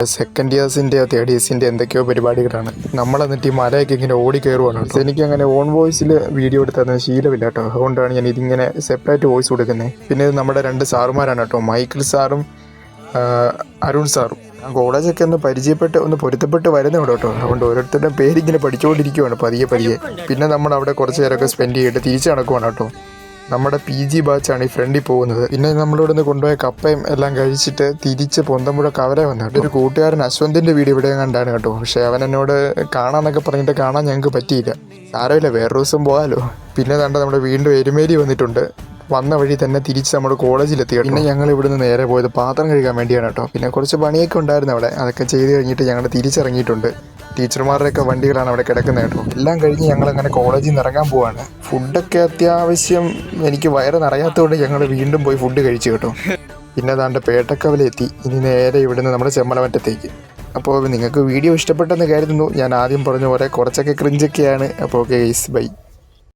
Second ഇയേഴ്സിൻ്റെയോ third ഇയേഴ്സിൻ്റെ എന്തൊക്കെയോ പരിപാടികളാണ്. നമ്മളെന്നിട്ട് ഈ മലയൊക്കെ ഇങ്ങനെ ഓടി കയറുവാണ്. എനിക്കങ്ങനെ ഓൺ വോയിസിൽ വീഡിയോ എടുത്തത് ശീലമില്ല കേട്ടോ. അതുകൊണ്ടാണ് ഞാൻ ഇതിങ്ങനെ സെപ്പറേറ്റ് വോയിസ് കൊടുക്കുന്നത്. പിന്നെ ഇത് നമ്മുടെ രണ്ട് സാറുമാരാണ് കേട്ടോ, മൈക്കിൾ സാറും അരുൺ സാറും. ഞാൻ കോളേജൊക്കെ ഒന്ന് പരിചയപ്പെട്ട് ഒന്ന് പൊരുത്തപ്പെട്ട് വരുന്നുണ്ട് കേട്ടോ. അതുകൊണ്ട് ഓരോരുത്തരുടെ പേരിങ്ങനെ പഠിച്ചുകൊണ്ടിരിക്കുവാണ് പതിയെ. പിന്നെ നമ്മൾ അവിടെ കുറച്ച് നേരമൊക്കെ സ്പെൻഡ് ചെയ്തിട്ട് തിരിച്ച് നടക്കുവാണ് കേട്ടോ. നമ്മുടെ PG ബാച്ചാണ് ഈ ഫ്രണ്ടിൽ പോകുന്നത്. പിന്നെ നമ്മളിവിടെ നിന്ന് കൊണ്ടുപോയ കപ്പയും എല്ലാം കഴിച്ചിട്ട് തിരിച്ച് പൊന്തമ്പുഴ കവല വന്നിട്ട് ഒരു കൂട്ടുകാരൻ അശ്വന്തിൻ്റെ വീട് ഇവിടെ കണ്ടാണ് കേട്ടോ. പക്ഷേ അവൻ എന്നോട് കാണാമെന്നൊക്കെ പറഞ്ഞിട്ട് കാണാൻ ഞങ്ങൾക്ക് പറ്റിയില്ല. സാരമില്ല, വേറൊരു ദിവസം പോകാമല്ലോ. പിന്നെ കണ്ട നമ്മുടെ വീണ്ടും എരുമേലി വന്നിട്ടുണ്ട്. വന്ന വഴി തന്നെ തിരിച്ച് നമ്മുടെ കോളേജിലെത്തി. പിന്നെ ഞങ്ങൾ ഇവിടുന്ന് നേരെ പോയത് പാത്രം കഴുകാൻ വേണ്ടിയാണ് കേട്ടോ. പിന്നെ കുറച്ച് പണിയൊക്കെ ഉണ്ടായിരുന്നു അവിടെ. അതൊക്കെ ചെയ്ത് കഴിഞ്ഞിട്ട് ഞങ്ങൾ തിരിച്ചിറങ്ങിയിട്ടുണ്ട്. ടീച്ചർമാരുടെയൊക്കെ വണ്ടികളാണ് അവിടെ കിടക്കുന്നത് കേട്ടോ. എല്ലാം കഴിഞ്ഞ് ഞങ്ങളങ്ങനെ കോളേജിൽ നിന്ന് ഇറങ്ങാൻ പോവാണ്. ഫുഡൊക്കെ അത്യാവശ്യം എനിക്ക് വയറ് നിറയാത്തതുകൊണ്ട് ഞങ്ങൾ വീണ്ടും പോയി ഫുഡ് കഴിച്ചു കേട്ടോ. പിന്നെ അതാണ്ട് പേട്ടക്കവലെത്തി. ഇനി നേരെ ഇവിടുന്ന് നമ്മുടെ ചെമ്മലമറ്റത്തേക്ക്. അപ്പോൾ നിങ്ങൾക്ക് വീഡിയോ ഇഷ്ടപ്പെട്ടെന്ന് കരുതുന്നു. ഞാൻ ആദ്യം പറഞ്ഞ പോലെ കുറച്ചൊക്കെ ക്രിഞ്ചൊക്കെയാണ്. അപ്പോൾ ഓക്കെ ഗൈസ്, ബൈ.